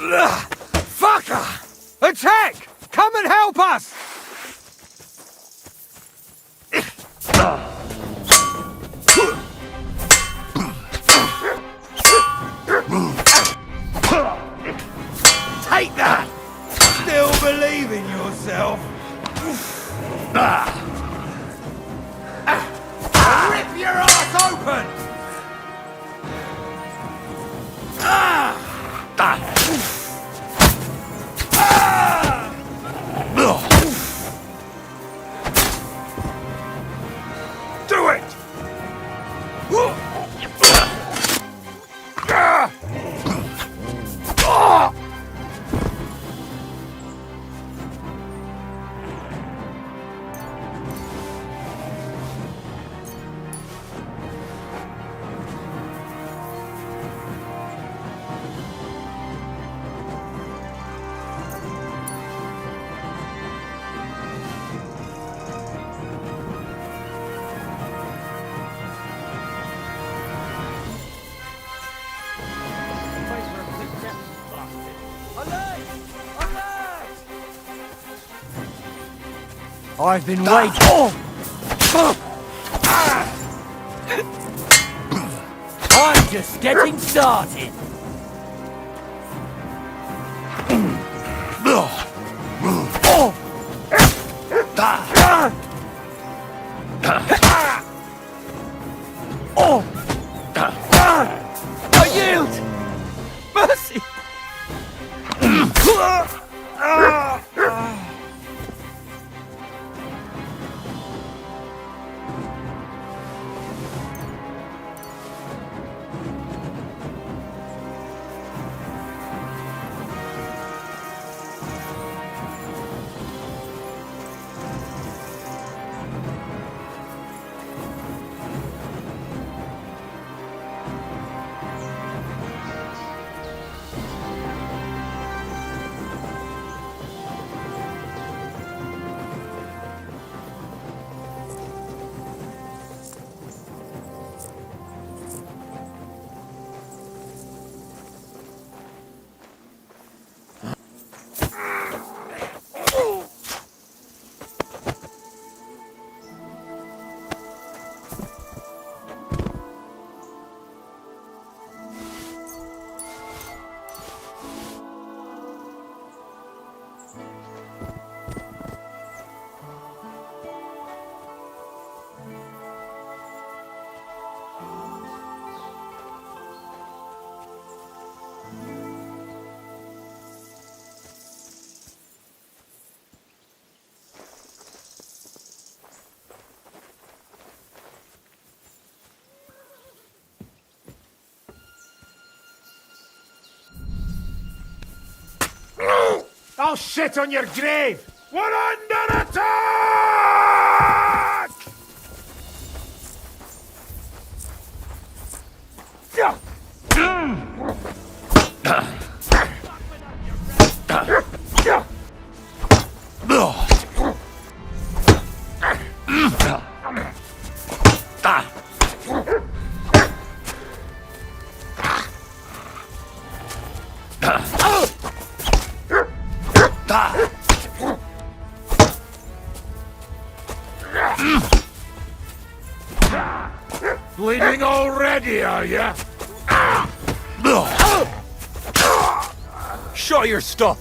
Fucker! Attack! Come and help us! Take that! Still believe in yourself? Rip your ass open! Do it! I've been waiting. I'm just getting started. I yield! Mercy! I'll shit on your grave! We're under attack! Bleeding already, are ya? Show your stuff!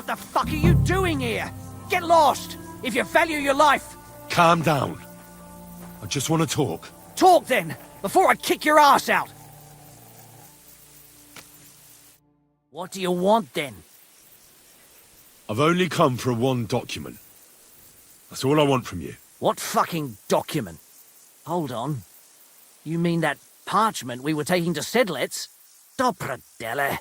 the fuck are you doing here? Get lost, if you value your life. Calm down. I just want to talk. Talk then, before I kick your ass out. What do you want then? I've only come for one document. That's all I want from you. What fucking document? Hold on. You mean that parchment we were taking to Sedlet's? Dopradelle.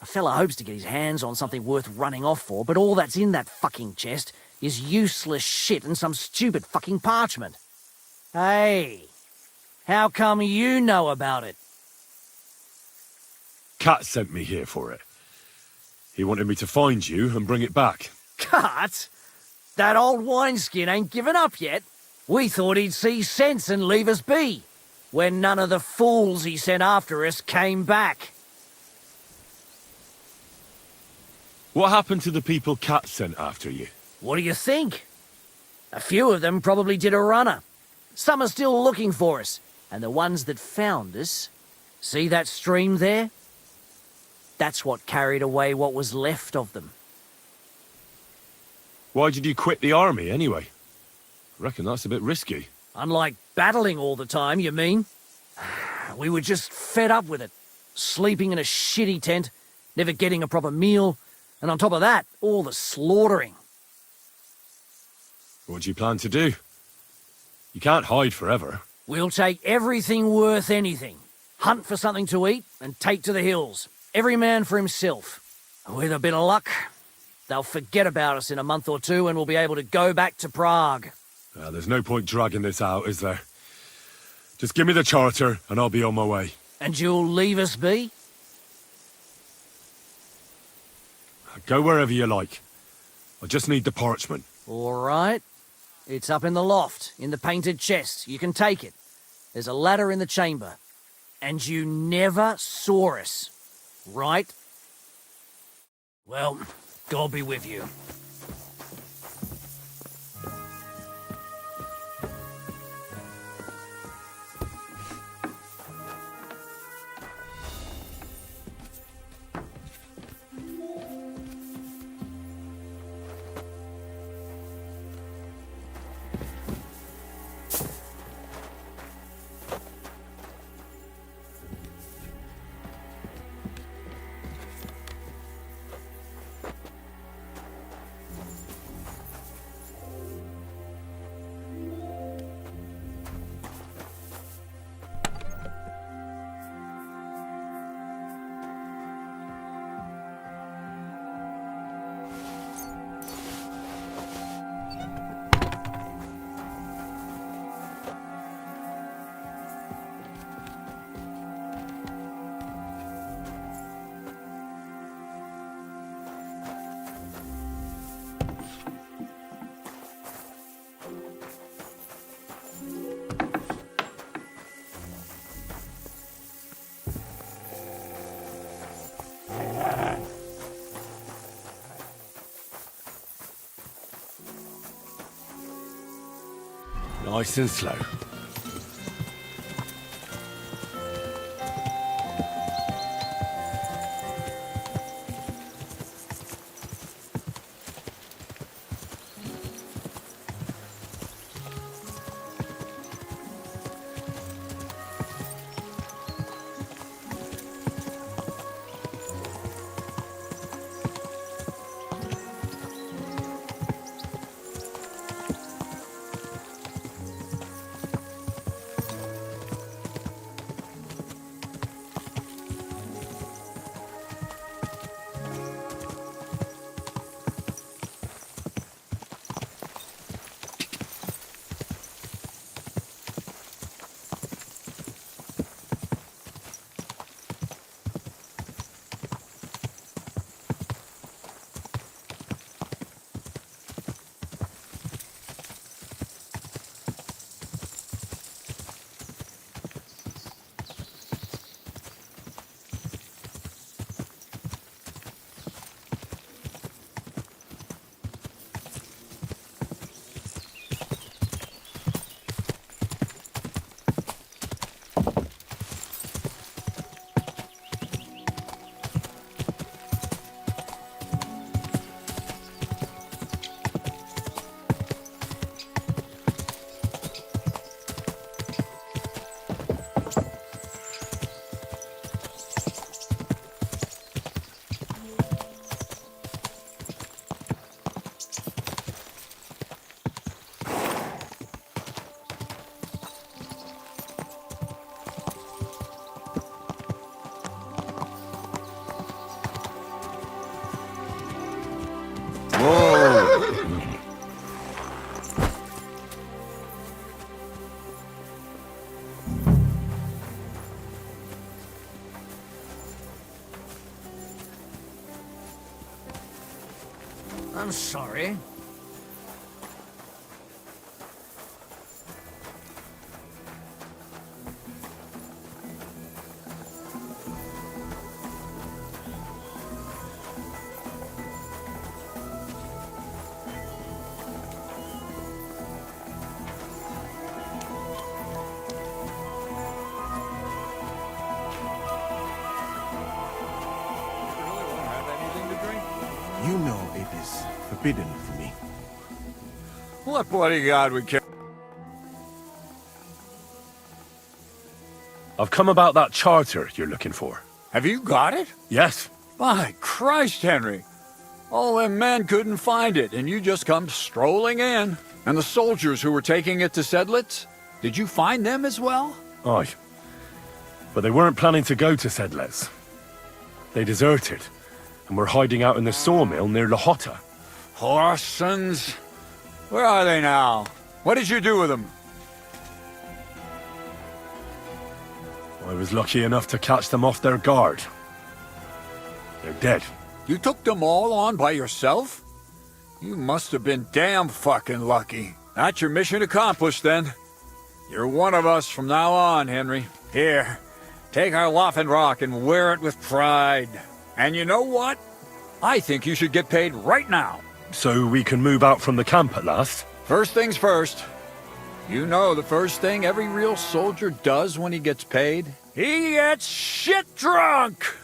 A fella hopes to get his hands on something worth running off for, but all that's in that fucking chest is useless shit and some stupid fucking parchment. Hey, how come you know about it? Cat sent me here for it. He wanted me to find you and bring it back. Cut? That old wineskin ain't given up yet. We thought he'd see sense and leave us be, when none of the fools he sent after us came back. What happened to the people Cat sent after you? What do you think? A few of them probably did a runner. Some are still looking for us, and the ones that found us... See that stream there? That's what carried away what was left of them. Why did you quit the army, anyway? I reckon that's a bit risky. Unlike battling all the time, you mean? We were just fed up with it. Sleeping in a shitty tent, never getting a proper meal, and on top of that, all the slaughtering. What do you plan to do? You can't hide forever. We'll take everything worth anything. Hunt for something to eat and take to the hills. Every man for himself. With a bit of luck, they'll forget about us in a month or two and we'll be able to go back to Prague. There's no point dragging this out, is there? Just give me the charter and I'll be on my way. And you'll leave us be? Go wherever you like. I just need the parchment. All right. It's up in the loft, in the painted chest. You can take it. There's a ladder in the chamber. And you never saw us, right? Well, God be with you. Nice and slow. I'm sorry. You know it is forbidden for me. What bloody god would care? I've come about that charter you're looking for. Have you got it? Yes. By Christ, Henry. All them men couldn't find it, and you just come strolling in. And the soldiers who were taking it to Sedlitz? Did you find them as well? Aye. But they weren't planning to go to Sedlitz. They deserted, and were hiding out in the sawmill near Lahota. Horsons. Where are they now? What did you do with them? I was lucky enough to catch them off their guard. They're dead. You took them all on by yourself? You must have been damn fucking lucky. That's your mission accomplished, then. You're one of us from now on, Henry. Here, take our Waffenrock and wear it with pride. And you know what? I think you should get paid right now. So we can move out from the camp at last? First things first. You know the first thing every real soldier does when he gets paid? He gets shit drunk!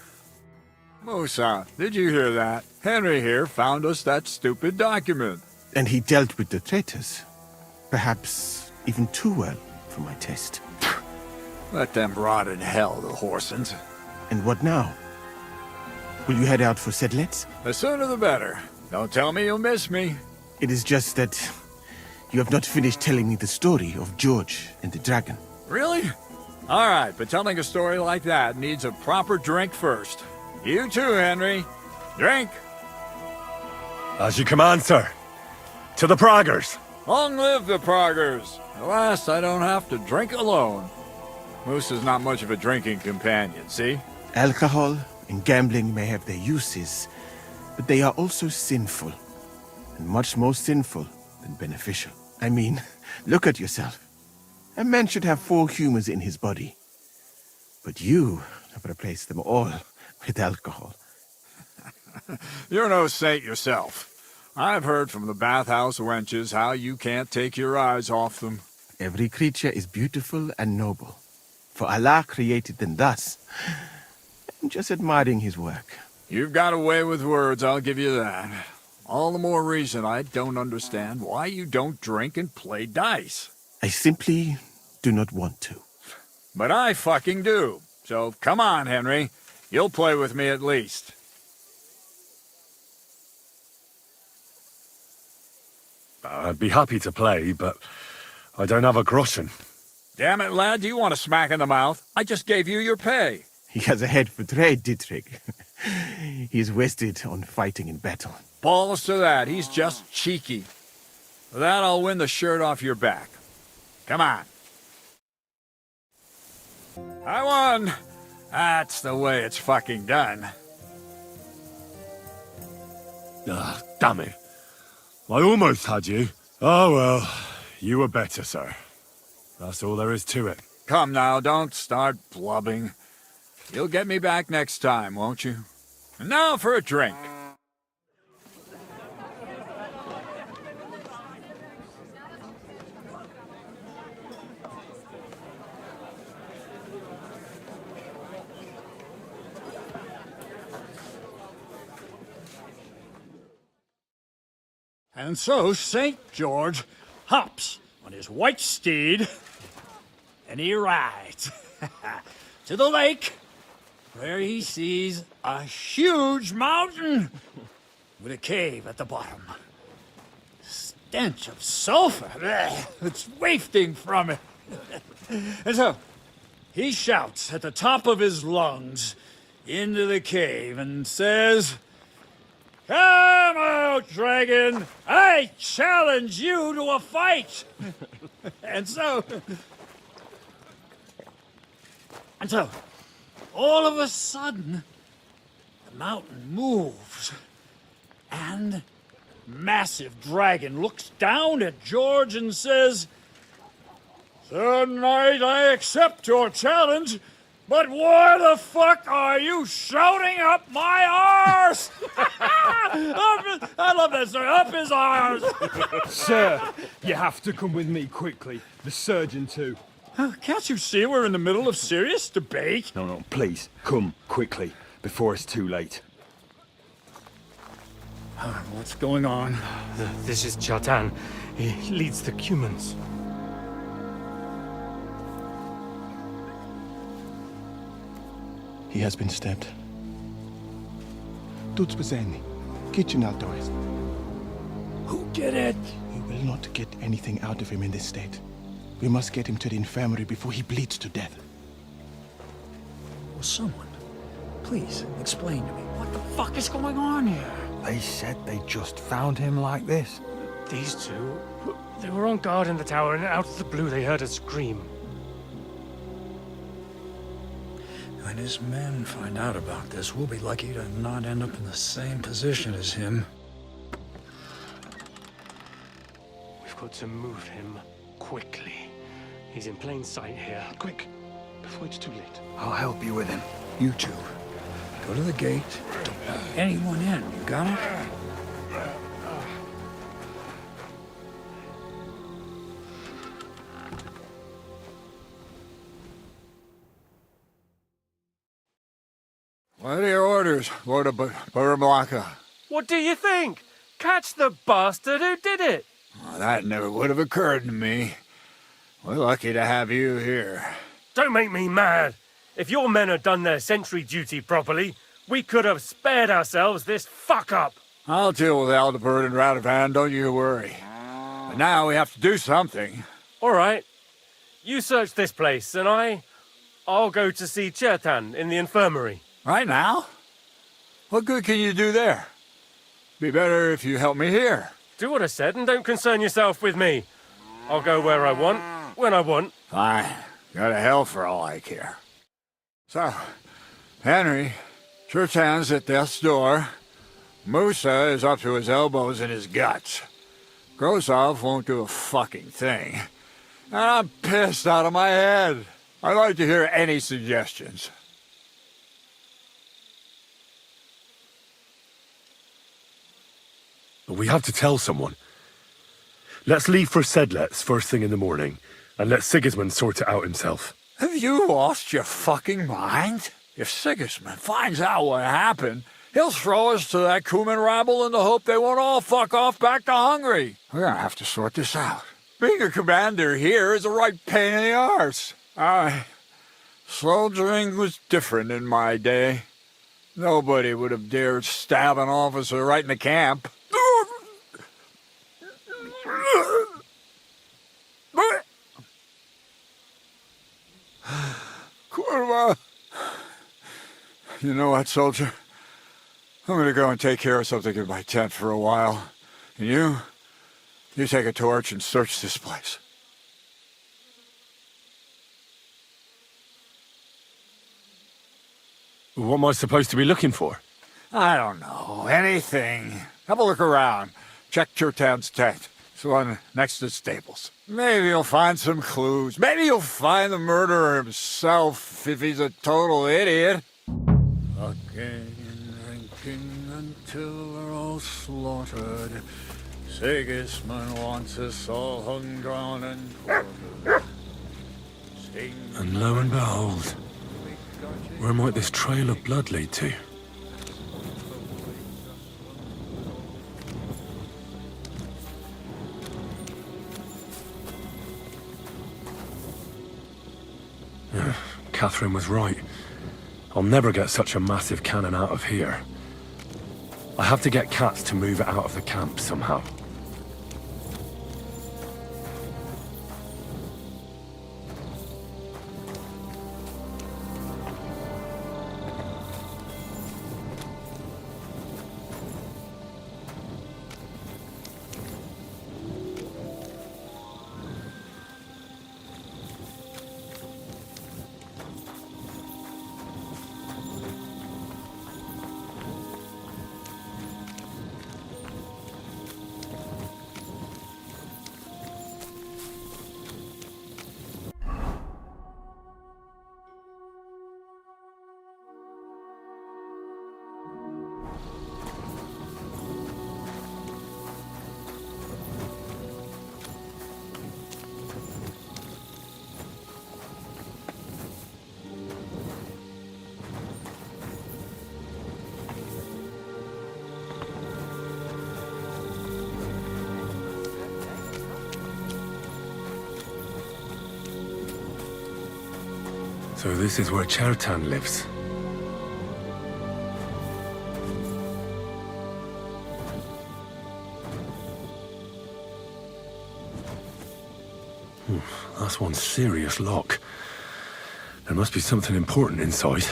Musa, did you hear that? Henry here found us that stupid document. And he dealt with the traitors. Perhaps even too well for my taste. Let them rot in hell, the Horsens. And what now? Will you head out for Sedlitz? The sooner the better. Don't tell me you'll miss me. It is just that you have not finished telling me the story of George and the dragon. Really? All right, but telling a story like that needs a proper drink first. You too, Henry. Drink. As you command, sir. To the Praggers. Long live the Praggers. At last, I don't have to drink alone. Moose is not much of a drinking companion, see? Alcohol and gambling may have their uses, but they are also sinful. And much more sinful than beneficial. I mean, look at yourself. A man should have 4 humors in his body. But you have replaced them all with alcohol. You're no saint yourself. I've heard from the bathhouse wenches how you can't take your eyes off them. Every creature is beautiful and noble. For Allah created them thus. I'm just admiring his work. You've got a way with words, I'll give you that. All the more reason I don't understand why you don't drink and play dice. I simply do not want to. But I fucking do. So come on, Henry. You'll play with me at least. I'd be happy to play, but I don't have a groschen. Damn it, lad, do you want a smack in the mouth? I just gave you your pay. He has a head for trade, Dietrich. He's wasted on fighting in battle. Balls to that, he's just cheeky. For that, I'll win the shirt off your back. Come on. I won. That's the way it's fucking done. Ah, damn it. I almost had you. Oh well, you were better, sir. That's all there is to it. Come now, don't start blubbing. You'll get me back next time, won't you? And now for a drink. And so St. George hops on his white steed, and he rides to the lake, where he sees a huge mountain with a cave at the bottom. Stench of sulfur, it's wafting from it. And so he shouts at the top of his lungs into the cave and says, "Come out, dragon! I challenge you to a fight!" And so, all of a sudden, the mountain moves, and massive dragon looks down at George and says, "Sir Knight, I accept your challenge, but why the fuck are you shouting up my arse?" I love that, sir. Up his arse. Sir, you have to come with me quickly. The surgeon too. Can't you see we're in the middle of serious debate? No, please, come quickly, before it's too late. What's going on? This is Chatan. He leads the Cumans. He has been stabbed. Tuts beseni. Kitchen outdoors. Who did it? We will not get anything out of him in this state. We must get him to the infirmary before he bleeds to death. Well, someone, please explain to me what the fuck is going on here. They said they just found him like this. These two, they were on guard in the tower, and out of the blue they heard a scream. When his men find out about this, we'll be lucky to not end up in the same position as him. We've got to move him quickly. He's in plain sight here. Quick, before it's too late. I'll help you with him. You two. Go to the gate. Don't let anyone in. You got it? What are your orders, Lord of Burmlaka? What do you think? Catch the bastard who did it! Well, that never would have occurred to me. We're lucky to have you here. Don't make me mad. If your men had done their sentry duty properly, we could have spared ourselves this fuck-up. I'll deal with Aldebert and Radovan, don't you worry. But now we have to do something. All right. You search this place, and I'll go to see Chertan in the infirmary. Right now? What good can you do there? Be better if you help me here. Do what I said and don't concern yourself with me. I'll go where I want, when I want. Fine. Go to hell for all I care. So, Henry, Chertan's at death's door. Musa is up to his elbows in his guts. Grosov won't do a fucking thing. And I'm pissed out of my head. I'd like to hear any suggestions. We have to tell someone. Let's leave for Sedlets first thing in the morning, and let Sigismund sort it out himself. Have you lost your fucking mind? If Sigismund finds out what happened, he'll throw us to that Cuman rabble in the hope they won't all fuck off back to Hungary. We're gonna have to sort this out. Being a commander here is a right pain in the arse. Soldiering was different in my day. Nobody would have dared stab an officer right in the camp. Kurva! You know what, soldier? I'm gonna go and take care of something in my tent for a while. And you take a torch and search this place. What am I supposed to be looking for? I don't know. Anything. Have a look around. Check Chertan's tent. It's the one next to the stables. Maybe you'll find some clues. Maybe you'll find the murderer himself if he's a total idiot. Fucking and drinking until we're all slaughtered. Sigismund wants us all hung, drawn, and quartered. And lo and behold, where might this trail of blood lead to? Catherine was right. I'll never get such a massive cannon out of here. I have to get Katz to move it out of the camp somehow. So this is where Chertan lives. That's one serious lock. There must be something important inside.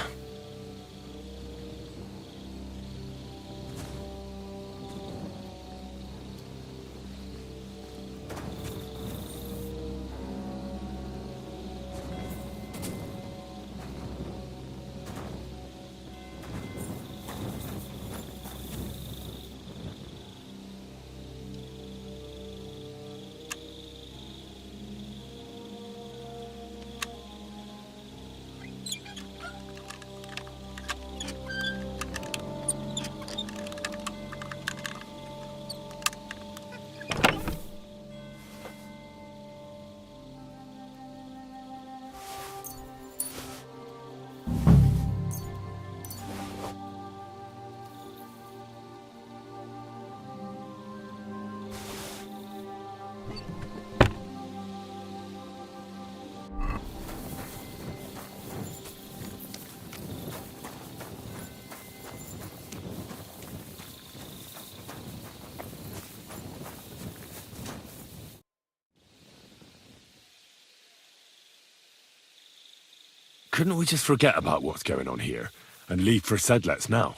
Couldn't we just forget about what's going on here and leave for Sedlets now?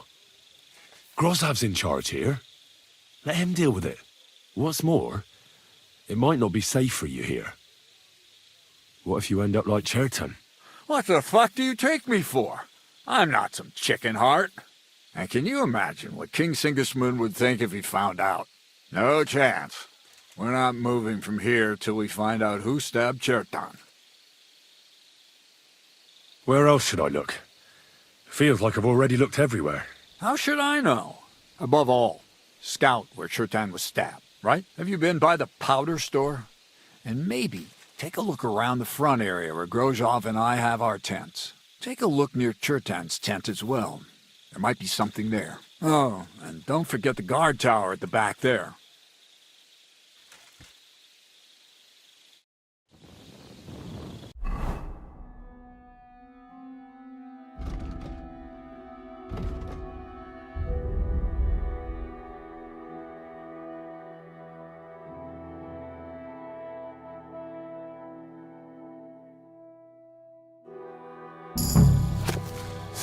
Grozav's in charge here. Let him deal with it. What's more, it might not be safe for you here. What if you end up like Chertan? What the fuck do you take me for? I'm not some chicken heart. And can you imagine what King Sigismund would think if he found out? No chance. We're not moving from here till we find out who stabbed Chertan. Where else should I look? Feels like I've already looked everywhere. How should I know? Above all, scout where Chertan was stabbed, right? Have you been by the powder store? And maybe take a look around the front area where Grozov and I have our tents. Take a look near Chertan's tent as well. There might be something there. Oh, and don't forget the guard tower at the back there.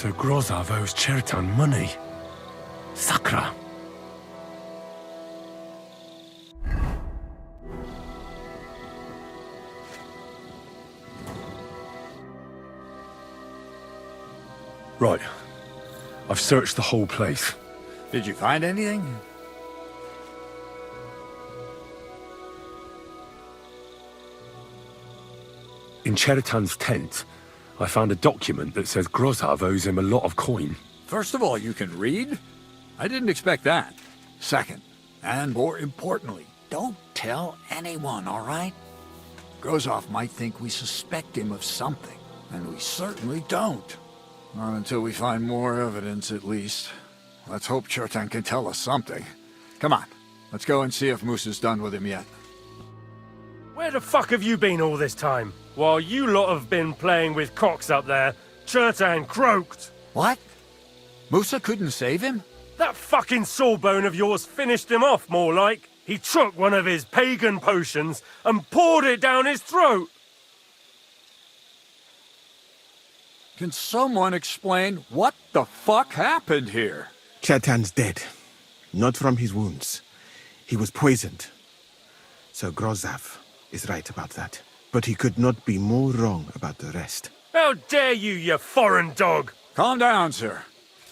So Grozov owes Chertan money. Sakra. Right. I've searched the whole place. Did you find anything? In Chertan's tent, I found a document that says Grozov owes him a lot of coin. First of all, you can read? I didn't expect that. Second, and more importantly, don't tell anyone, all right? Grozov might think we suspect him of something, and we certainly don't. Not until we find more evidence, at least. Let's hope Chertan can tell us something. Come on, let's go and see if Moose is done with him yet. Where the fuck have you been all this time? While you lot have been playing with cocks up there, Chertan croaked. What? Musa couldn't save him? That fucking sawbone of yours finished him off, more like. He took one of his pagan potions and poured it down his throat. Can someone explain what the fuck happened here? Chertan's dead. Not from his wounds. He was poisoned. So Grozov is right about that. But he could not be more wrong about the rest. How dare you foreign dog! Calm down, sir.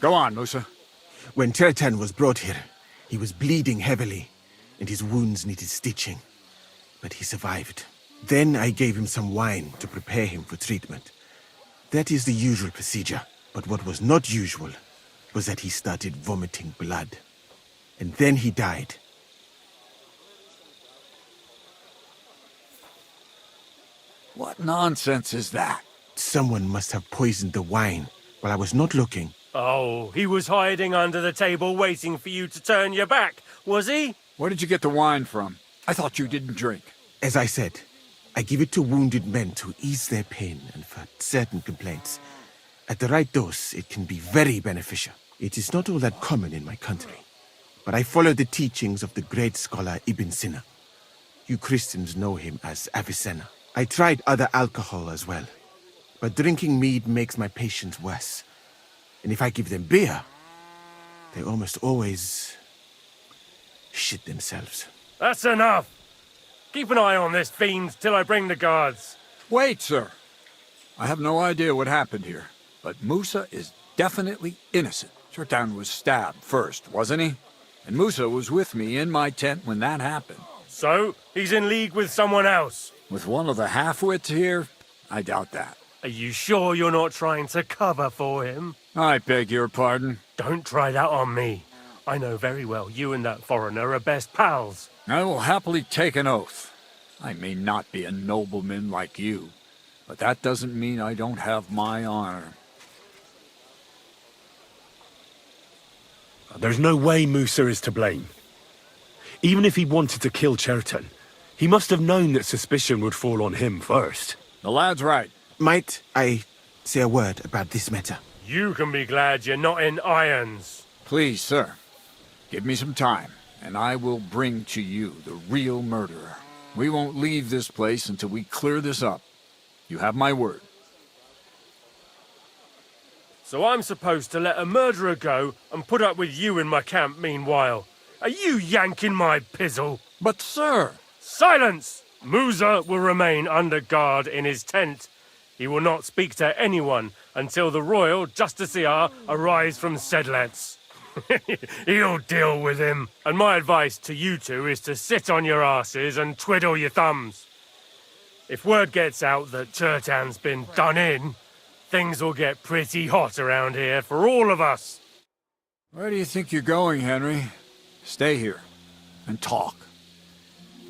Go on, Musa. When Chertan was brought here, he was bleeding heavily, and his wounds needed stitching. But he survived. Then I gave him some wine to prepare him for treatment. That is the usual procedure. But what was not usual was that he started vomiting blood. And then he died. What nonsense is that? Someone must have poisoned the wine while I was not looking. Oh, he was hiding under the table waiting for you to turn your back, was he? Where did you get the wine from? I thought you didn't drink. As I said, I give it to wounded men to ease their pain and for certain complaints. At the right dose, it can be very beneficial. It is not all that common in my country, but I follow the teachings of the great scholar Ibn Sina. You Christians know him as Avicenna. I tried other alcohol as well, but drinking mead makes my patients worse. And if I give them beer, they almost always shit themselves. That's enough! Keep an eye on this fiend till I bring the guards. Wait, sir. I have no idea what happened here, but Musa is definitely innocent. Chertan was stabbed first, wasn't he? And Musa was with me in my tent when that happened. So, he's in league with someone else. With one of the half-wits here, I doubt that. Are you sure you're not trying to cover for him? I beg your pardon. Don't try that on me. I know very well you and that foreigner are best pals. I will happily take an oath. I may not be a nobleman like you, but that doesn't mean I don't have my honor. There's no way Musa is to blame. Even if he wanted to kill Chertan, he must have known that suspicion would fall on him first. The lad's right. Might I say a word about this matter? You can be glad you're not in irons. Please, sir, give me some time, and I will bring to you the real murderer. We won't leave this place until we clear this up. You have my word. So I'm supposed to let a murderer go and put up with you in my camp meanwhile. Are you yanking my pizzle? But, sir... Silence! Musa will remain under guard in his tent. He will not speak to anyone until the royal justiciar arrives from Sedlets. He'll deal with him. And my advice to you two is to sit on your asses and twiddle your thumbs. If word gets out that Chertan's been done in, things will get pretty hot around here for all of us. Where do you think you're going, Henry? Stay here and talk.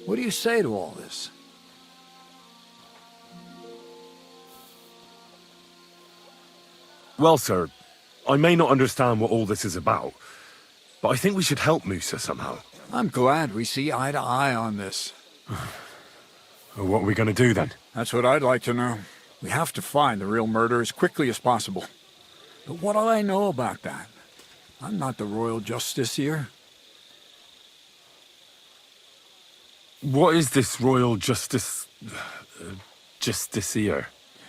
What do you say to all this? Well, sir, I may not understand what all this is about, but I think we should help Musa somehow. I'm glad we see eye to eye on this. What are we going to do then? That's what I'd like to know. We have to find the real murderer as quickly as possible. But what do I know about that? I'm not the royal justiciar. What is this royal justiciar?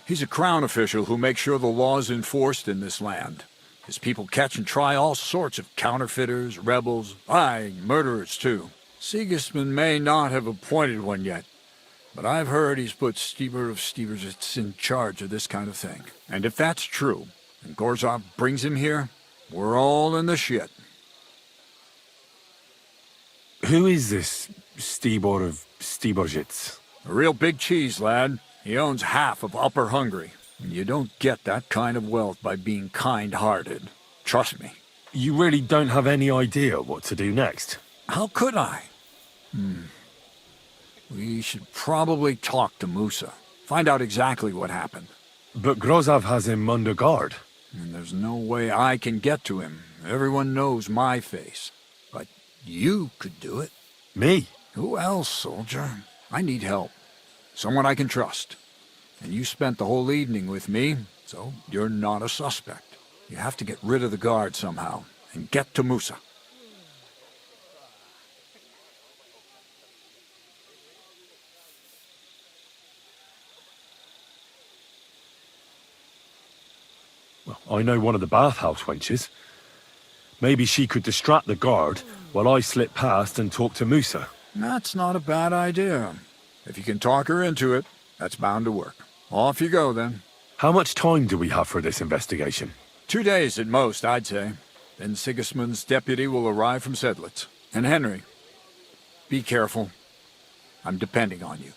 He's a crown official who makes sure the law is enforced in this land. His people catch and try all sorts of counterfeiters, rebels, murderers too. Sigismund may not have appointed one yet, but I've heard he's put Stever of Steversitz in charge of this kind of thing. And if that's true, and Gorzov brings him here, we're all in the shit. Who is this Stibor of Steversitz? A real big cheese, lad. He owns half of Upper Hungary. And you don't get that kind of wealth by being kind-hearted. Trust me. You really don't have any idea what to do next? How could I? We should probably talk to Musa. Find out exactly what happened. But Grozov has him under guard. And there's no way I can get to him. Everyone knows my face. But you could do it. Me? Who else, soldier? I need help. Someone I can trust. And you spent the whole evening with me, so you're not a suspect. You have to get rid of the guard somehow, and get to Musa. Well, I know one of the bathhouse wenches. Maybe she could distract the guard while I slip past and talk to Musa. That's not a bad idea. If you can talk her into it, that's bound to work. Off you go, then. How much time do we have for this investigation? 2 days at most, I'd say. Then Sigismund's deputy will arrive from Sedlitz. And Henry, be careful. I'm depending on you.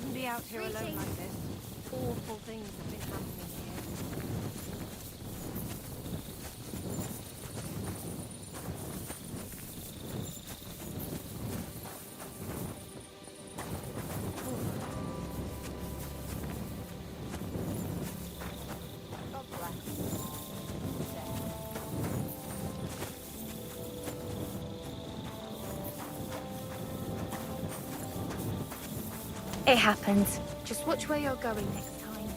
shouldn't be out here alone like this. Awful things have been happening here. God bless. It happens. Just watch where you're going next time.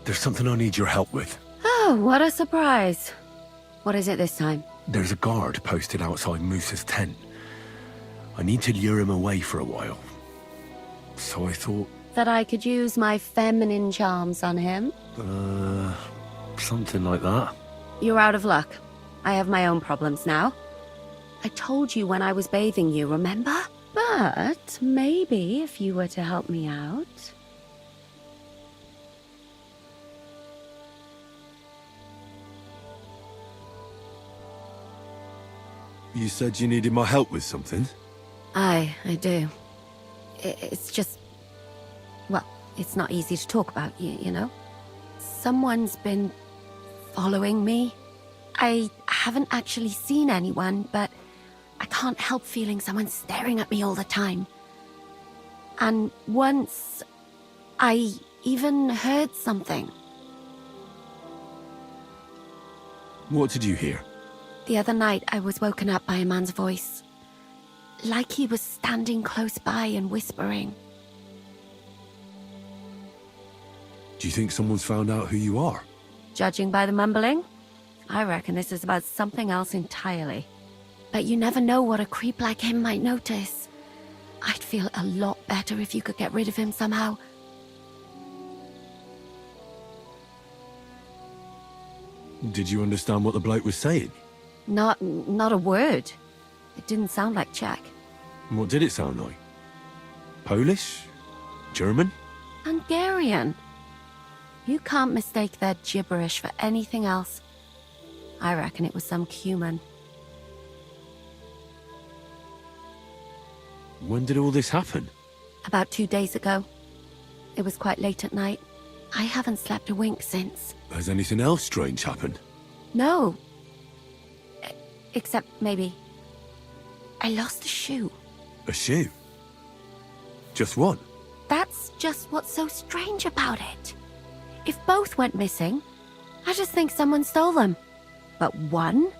There's something I need your help with. Oh, what a surprise. What is it this time? There's a guard posted outside Moose's tent. I need to lure him away for a while. So I thought, That I could use my feminine charms on him? something like that. You're out of luck. I have my own problems now. I told you when I was bathing you, remember? But maybe if you were to help me out... You said you needed my help with something? I do. It's just... Well, it's not easy to talk about, you know? Someone's been following me. I haven't actually seen anyone, but I can't help feeling someone staring at me all the time. And once, I even heard something. What did you hear? The other night, I was woken up by a man's voice. Like he was standing close by and whispering. Do you think someone's found out who you are? Judging by the mumbling, I reckon this is about something else entirely. But you never know what a creep like him might notice. I'd feel a lot better if you could get rid of him somehow. Did you understand what the bloke was saying? Not a word. It didn't sound like Czech. What did it sound like? Polish? German? Hungarian. You can't mistake their gibberish for anything else. I reckon it was some Cuman. When did all this happen? About 2 days ago. It was quite late at night. I haven't slept a wink since. Has anything else strange happened? No. Except maybe... I lost a shoe. A shoe? Just one? That's just what's so strange about it. If both went missing, I just think someone stole them. But one?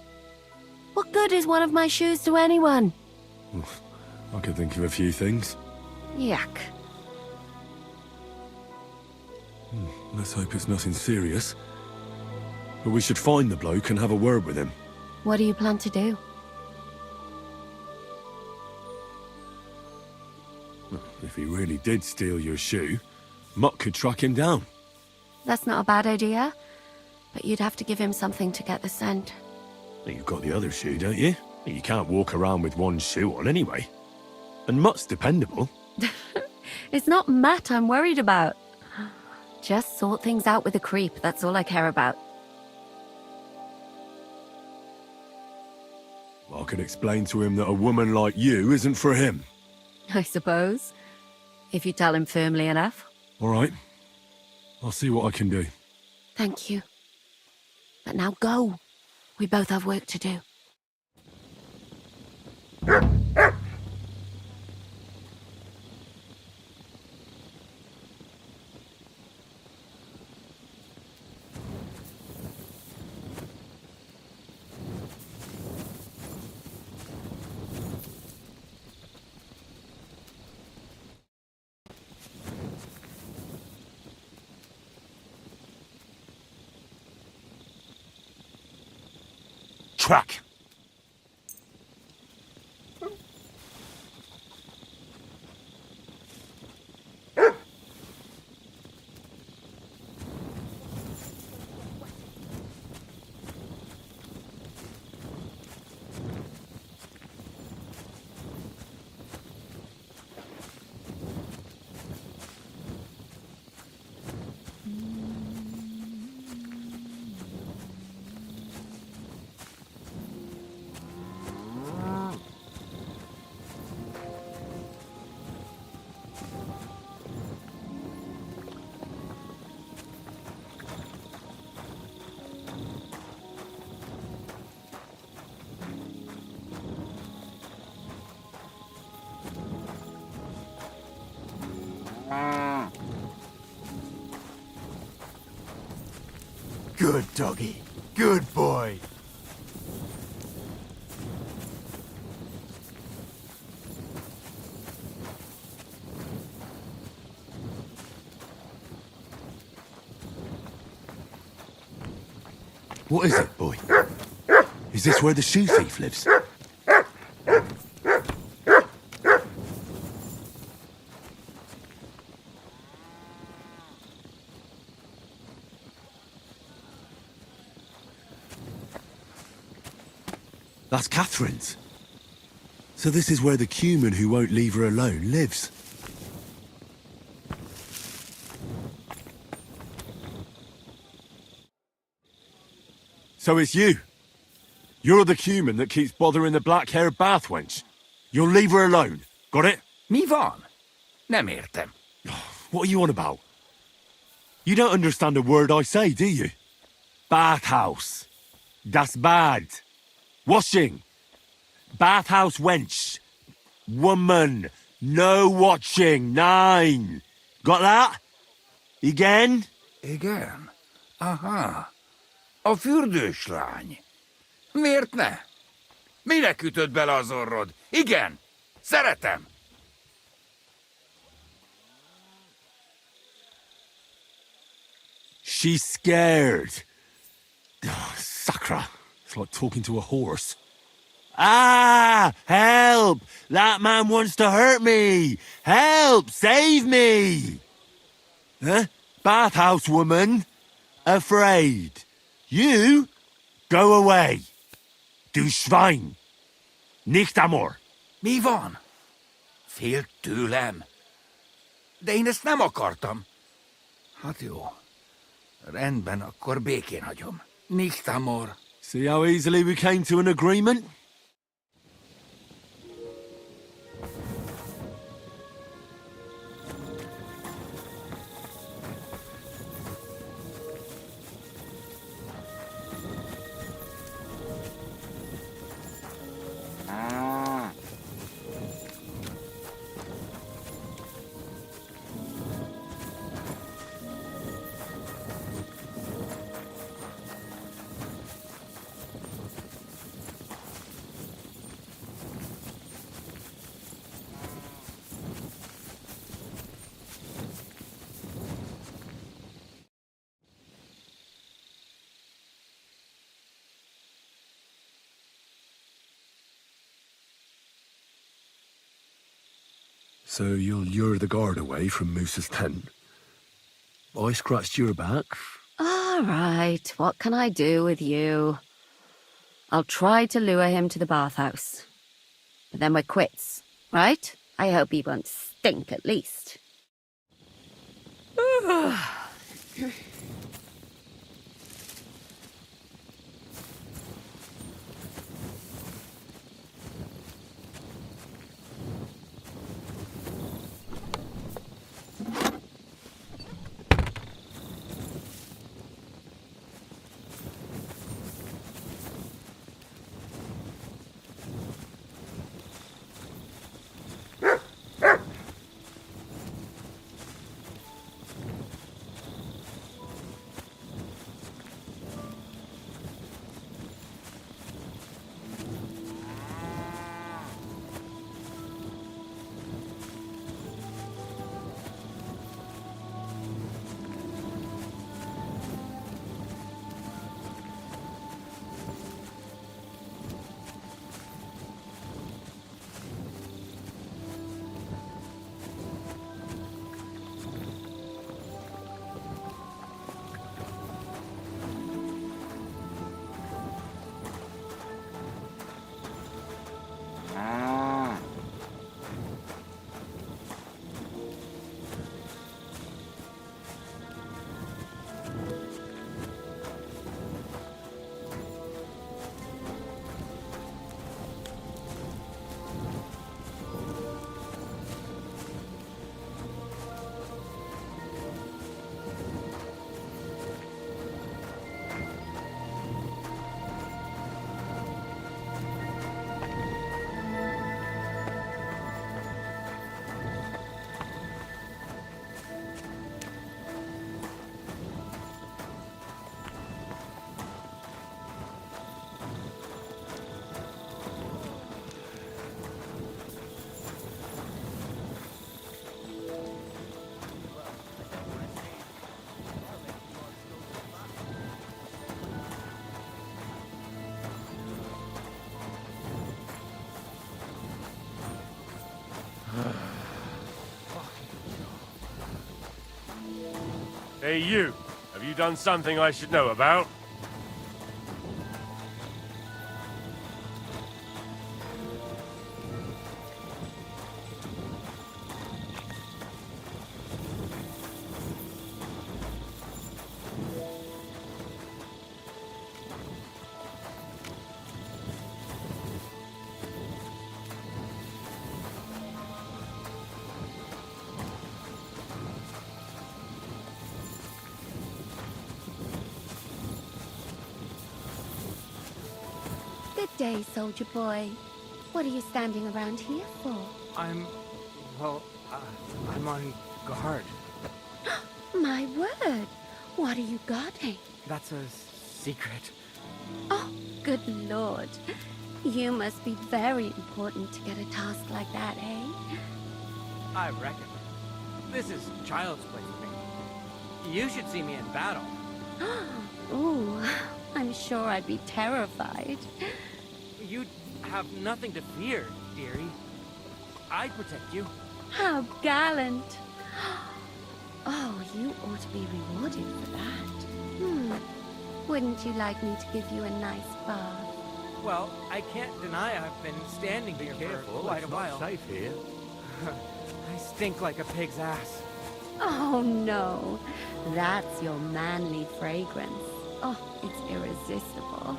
What good is one of my shoes to anyone? I can think of a few things. Yuck. Let's hope it's nothing serious. But we should find the bloke and have a word with him. What do you plan to do? If he really did steal your shoe, Mutt could track him down. That's not a bad idea. But you'd have to give him something to get the scent. You've got the other shoe, don't you? You can't walk around with one shoe on anyway. And Mutt's dependable. It's not Matt I'm worried about. Just sort things out with a creep, that's all I care about. I could explain to him that a woman like you isn't for him. I suppose. If you tell him firmly enough. All right. I'll see what I can do. Thank you. But now go. We both have work to do. Track! Good doggy. Good boy. What is it, boy? Is this where the shoe thief lives? That's Catherine's. So this is where the cumin who won't leave her alone lives. So it's you. You're the cumin that keeps bothering the black-haired bath wench. You'll leave her alone. Got it? Mi van? Nem értem. What are you on about? You don't understand a word I say, do you? Bathhouse. Das Bad. Washing. Bathhouse wench. Woman. No watching. 9. Got that? Again? Igen? Aha. A fürdős lány. Miért ne? Minek ütöd bele az orrod? Igen, szeretem. She's scared. Sacra. It's like talking to a horse. Ah! Help! That man wants to hurt me! Help! Save me! Huh? Bathhouse woman? Afraid. You? Go away. Du Schwein. Nicht amor. Mi van? Félt tőlem. De én ezt nem akartam. Hát jó. Rendben, akkor békén hagyom. Nicht amor. See how easily we came to an agreement? So you'll lure the guard away from Moose's tent? I scratched your back. All right, what can I do with you? I'll try to lure him to the bathhouse. But then we're quits, right? I hope he won't stink at least. Hey, you. Have you done something I should know about? Good day, soldier boy. What are you standing around here for? I'm on guard. My word! What are you guarding? That's a secret. Oh, good lord. You must be very important to get a task like that, eh? I reckon. This is child's play for me. You should see me in battle. Ooh, I'm sure I'd be terrified. You'd have nothing to fear, dearie. I'd protect you. How gallant. Oh, you ought to be rewarded for that. Wouldn't you like me to give you a nice bath? Well, I can't deny I've been standing here for quite a while. Safe here. I stink like a pig's ass. Oh, no. That's your manly fragrance. Oh, it's irresistible.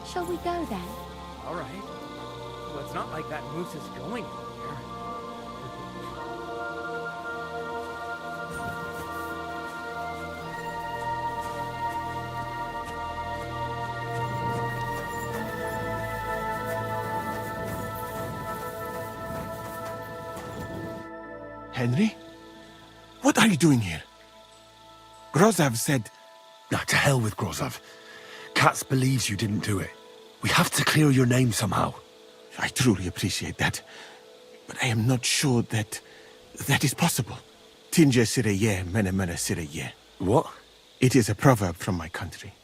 Shall we go then? All right. Well, it's not like that moose is going anywhere. Henry? What are you doing here? Grozav said... Now, to hell with Grozav. Katz believes you didn't do it. We have to clear your name somehow. I truly appreciate that. But I am not sure that is possible. Tinja sireye, mene mene sireye. What? It is a proverb from my country.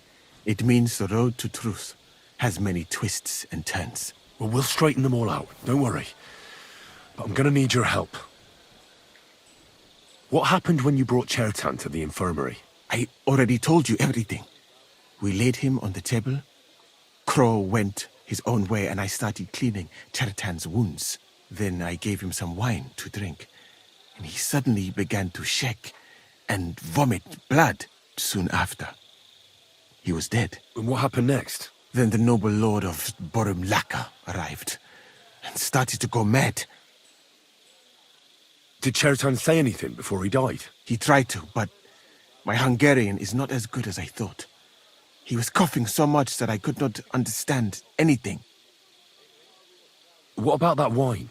It means the road to truth has many twists and turns. Well, we'll straighten them all out. Don't worry. But I'm gonna need your help. What happened when you brought Chertan to the infirmary? I already told you everything. We laid him on the table. Crow went his own way and I started cleaning Chertan's wounds. Then I gave him some wine to drink. And he suddenly began to shake and vomit blood soon after. He was dead. And what happened next? Then the noble lord of Borumlaka arrived and started to go mad. Did Chertan say anything before he died? He tried to, but my Hungarian is not as good as I thought. He was coughing so much that I could not understand anything. What about that wine?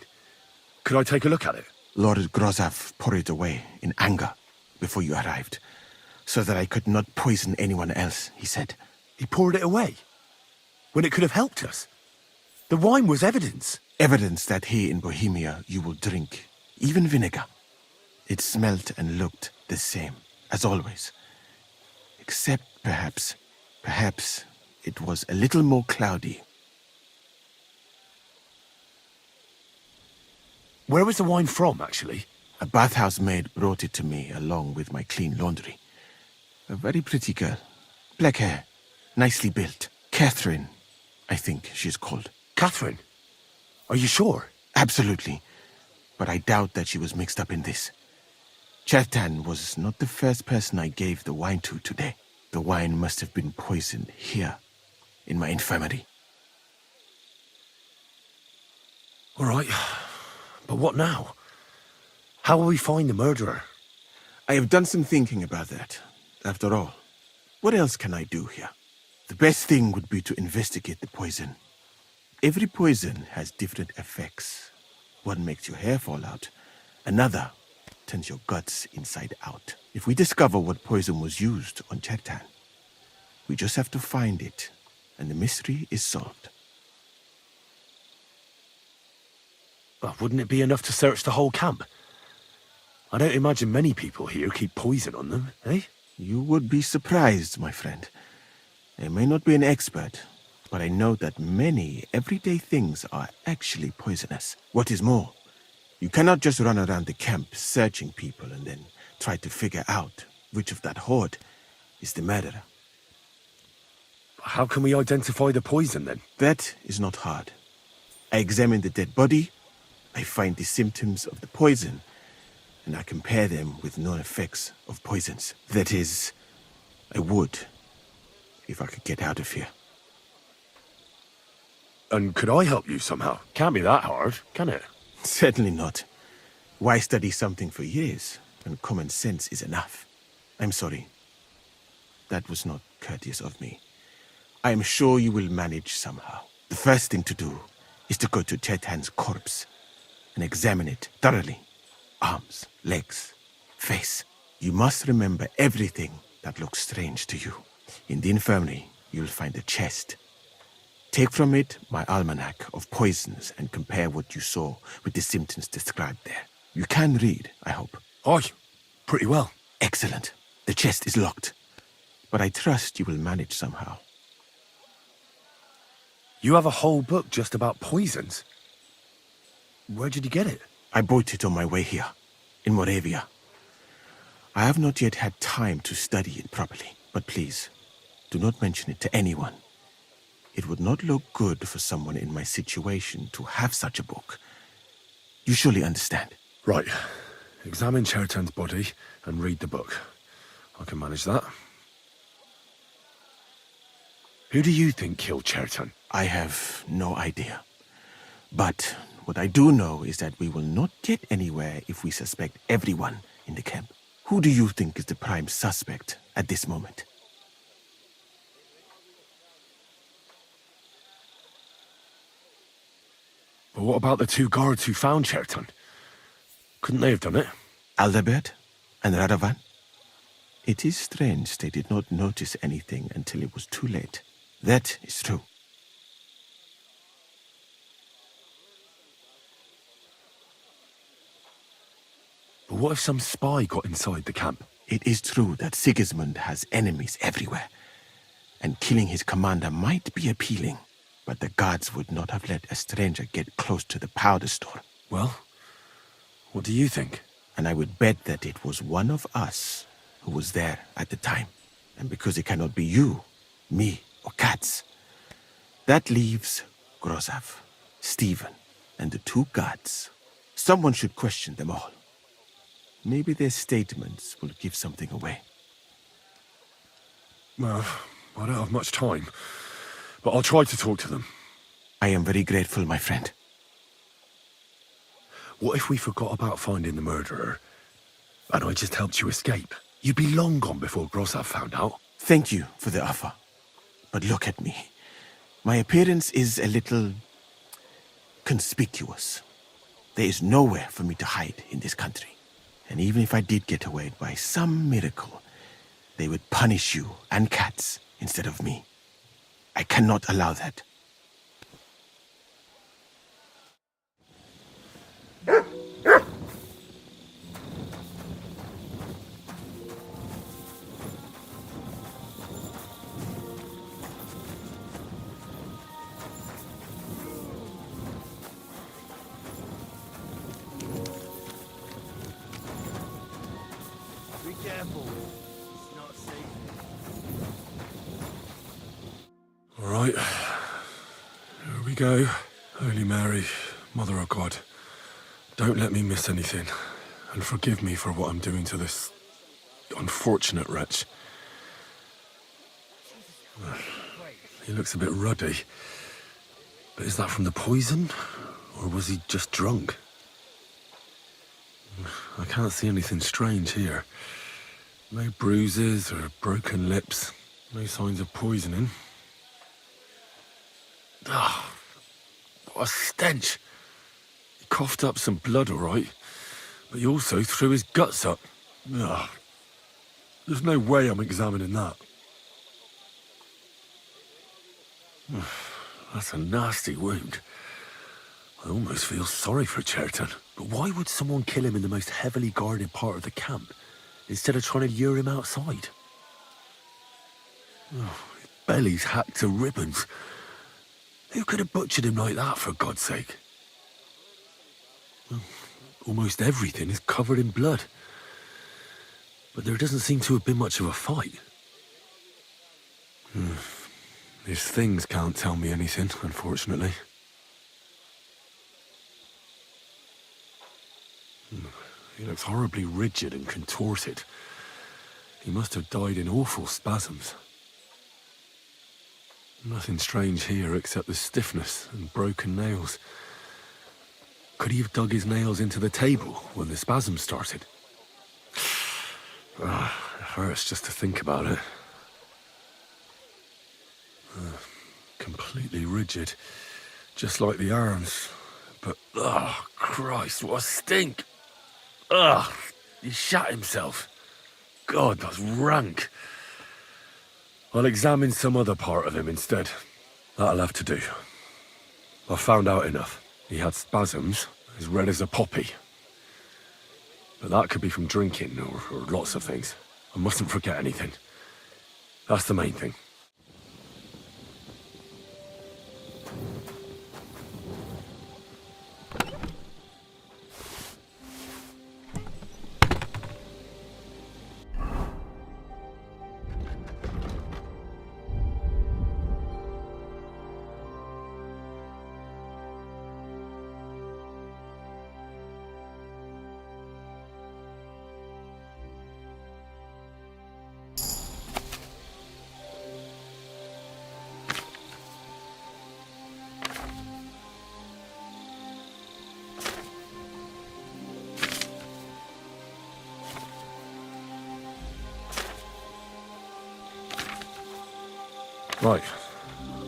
Could I take a look at it? Lord Grozav poured it away in anger before you arrived, so that I could not poison anyone else, he said. He poured it away? When it could have helped us? The wine was evidence. Evidence that here in Bohemia you will drink even vinegar. It smelt and looked the same, as always. Except perhaps it was a little more cloudy. Where was the wine from, actually? A bathhouse maid brought it to me along with my clean laundry. A very pretty girl. Black hair, nicely built. Catherine, I think she's called. Catherine? Are you sure? Absolutely. But I doubt that she was mixed up in this. Chertan was not the first person I gave the wine to today. The wine must have been poisoned here, in my infirmary. All right. But what now? How will we find the murderer? I have done some thinking about that. After all, what else can I do here? The best thing would be to investigate the poison. Every poison has different effects. One makes your hair fall out. Another turns your guts inside out. If we discover what poison was used on Chertan, we just have to find it, and the mystery is solved. Well, wouldn't it be enough to search the whole camp? I don't imagine many people here keep poison on them, eh? You would be surprised, my friend. I may not be an expert, but I know that many everyday things are actually poisonous. What is more, you cannot just run around the camp searching people and then try to figure out which of that horde is the murderer. How can we identify the poison then? That is not hard. I examine the dead body, I find the symptoms of the poison, and I compare them with known effects of poisons. That is, I would, if I could get out of here. And could I help you somehow? Can't be that hard, can it? Certainly not. Why study something for years when common sense is enough? I'm sorry. That was not courteous of me. I am sure you will manage somehow. The first thing to do is to go to Chetan's corpse and examine it thoroughly. Arms, legs, face. You must remember everything that looks strange to you. In the infirmary, you'll find a chest. Take from it my almanac of poisons and compare what you saw with the symptoms described there. You can read, I hope. Aye, pretty well. Excellent. The chest is locked, but I trust you will manage somehow. You have a whole book just about poisons? Where did you get it? I bought it on my way here, in Moravia. I have not yet had time to study it properly, but please, do not mention it to anyone. It would not look good for someone in my situation to have such a book. You surely understand. Right. Examine Chertan's body and read the book. I can manage that. Who do you think killed Chertan? I have no idea. But what I do know is that we will not get anywhere if we suspect everyone in the camp. Who do you think is the prime suspect at this moment? But what about the two guards who found Chertan? Couldn't they have done it? Aldebert and Radovan? It is strange they did not notice anything until it was too late. That is true. But what if some spy got inside the camp? It is true that Sigismund has enemies everywhere, and killing his commander might be appealing, but the guards would not have let a stranger get close to the powder store. Well, what do you think? And I would bet that it was one of us who was there at the time. And because it cannot be you, me, or Katz, that leaves Grozav, Stephen, and the two guards. Someone should question them all. Maybe their statements will give something away. Well, I don't have much time, but I'll try to talk to them. I am very grateful, my friend. What if we forgot about finding the murderer, and I just helped you escape? You'd be long gone before Grozav found out. Thank you for the offer. But look at me. My appearance is a little conspicuous. There is nowhere for me to hide in this country. And even if I did get away by some miracle, they would punish you and Katz instead of me. I cannot allow that. All right, here we go. Holy Mary, Mother of God, don't let me miss anything, and forgive me for what I'm doing to this unfortunate wretch. He looks a bit ruddy, but is that from the poison, or was he just drunk? I can't see anything strange here. No bruises or broken lips, no signs of poisoning. Ah, what a stench. He coughed up some blood, all right, but he also threw his guts up. Ugh. There's no way I'm examining that. That's a nasty wound. I almost feel sorry for Chertan. But why would someone kill him in the most heavily guarded part of the camp, instead of trying to lure him outside? Oh, his belly's hacked to ribbons. Who could have butchered him like that, for God's sake? Well, almost everything is covered in blood. It looks like the But there doesn't seem to have been much of a fight. These things can't tell me anything, unfortunately. He looks horribly rigid and contorted. He must have died in awful spasms. Nothing strange here except the stiffness and broken nails. Could he have dug his nails into the table when the spasms started? It hurts just to think about it. Completely rigid, just like the arms. But, oh, Christ, what a stink! Ugh, he shat himself. God, that's rank. I'll examine some other part of him instead. That'll have to do. I've found out enough. He had spasms, as red as a poppy. But that could be from drinking, or lots of things. I mustn't forget anything. That's the main thing. Right,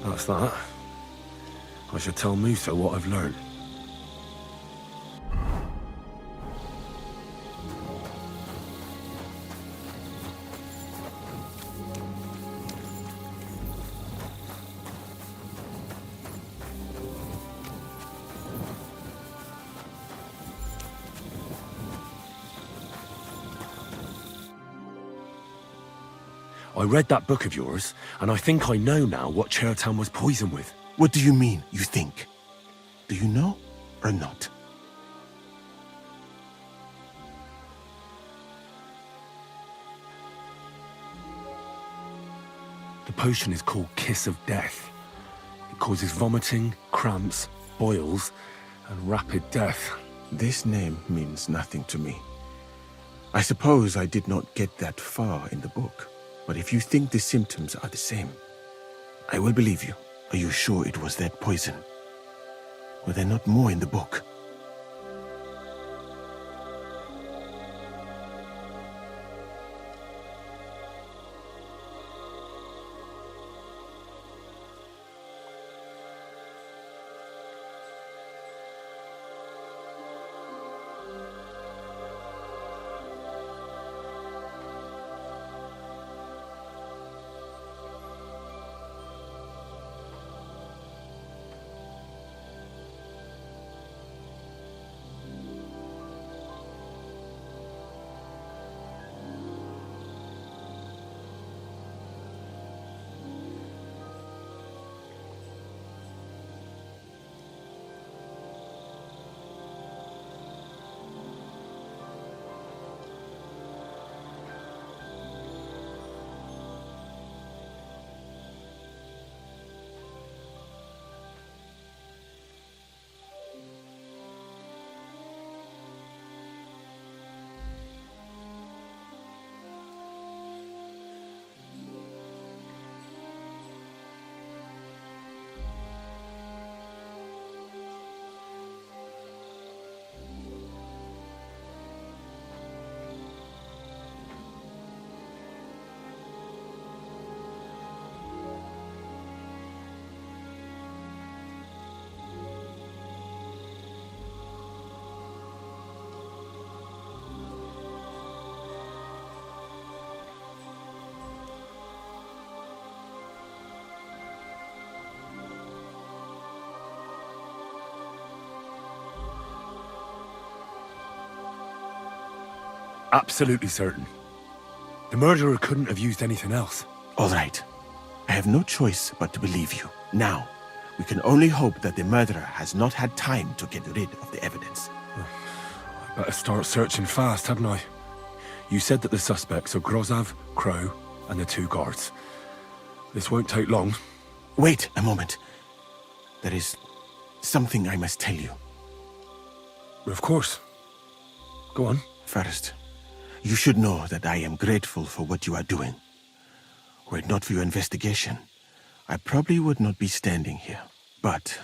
that's that. I should tell Musa what I've learned. I read that book of yours, and I think I know now what Chertan was poisoned with. What do you mean, you think? Do you know or not? The potion is called Kiss of Death. It causes vomiting, cramps, boils, and rapid death. This name means nothing to me. I suppose I did not get that far in the book. But if you think the symptoms are the same, I will believe you. Are you sure it was that poison? Were there not more in the book? Absolutely certain. The murderer couldn't have used anything else. All right. I have no choice but to believe you. Now, we can only hope that the murderer has not had time to get rid of the evidence. I better start searching fast, hadn't I? You said that the suspects are Grozav, Crow, and the 2 guards. This won't take long. Wait a moment. There is something I must tell you. Of course. Go on. First, you should know that I am grateful for what you are doing. Were it not for your investigation, I probably would not be standing here. But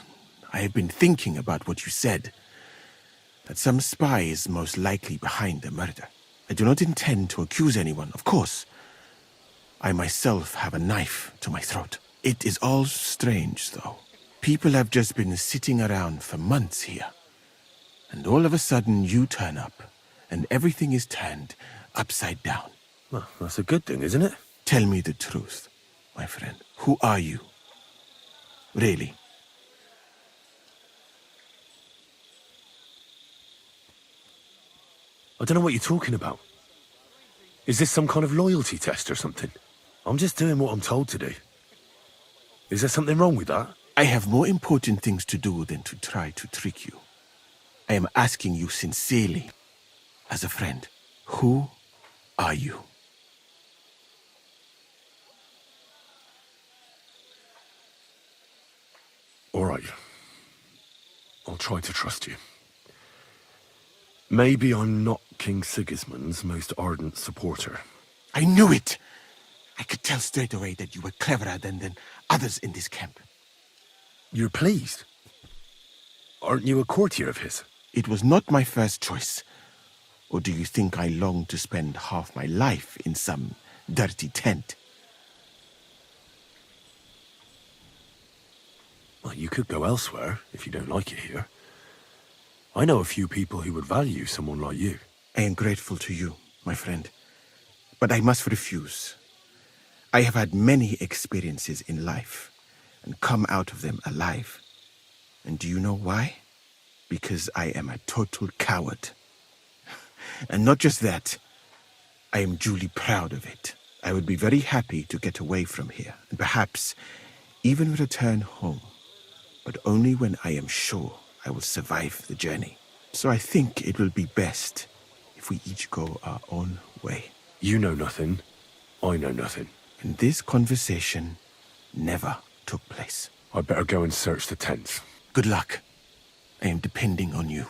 I have been thinking about what you said, that some spy is most likely behind the murder. I do not intend to accuse anyone, of course. I myself have a knife to my throat. It is all strange, though. People have just been sitting around for months here. And all of a sudden you turn up, and everything is turned upside down. Well, that's a good thing, isn't it? Tell me the truth, my friend. Who are you? Really? I don't know what you're talking about. Is this some kind of loyalty test or something? I'm just doing what I'm told to do. Is there something wrong with that? I have more important things to do than to try to trick you. I am asking you sincerely, as a friend. Who are you? All right. I'll try to trust you. Maybe I'm not King Sigismund's most ardent supporter. I knew it! I could tell straight away that you were cleverer than others in this camp. You're pleased? Aren't you a courtier of his? It was not my first choice. Or do you think I long to spend half my life in some dirty tent? Well, you could go elsewhere if you don't like it here. I know a few people who would value someone like you. I am grateful to you, my friend. But I must refuse. I have had many experiences in life and come out of them alive. And do you know why? Because I am a total coward. And not just that, I am duly proud of it. I would be very happy to get away from here and perhaps even return home, but only when I am sure I will survive the journey. So I think it will be best if we each go our own way. You know nothing. I know nothing. And this conversation never took place. I'd better go and search the tents. Good luck. I am depending on you.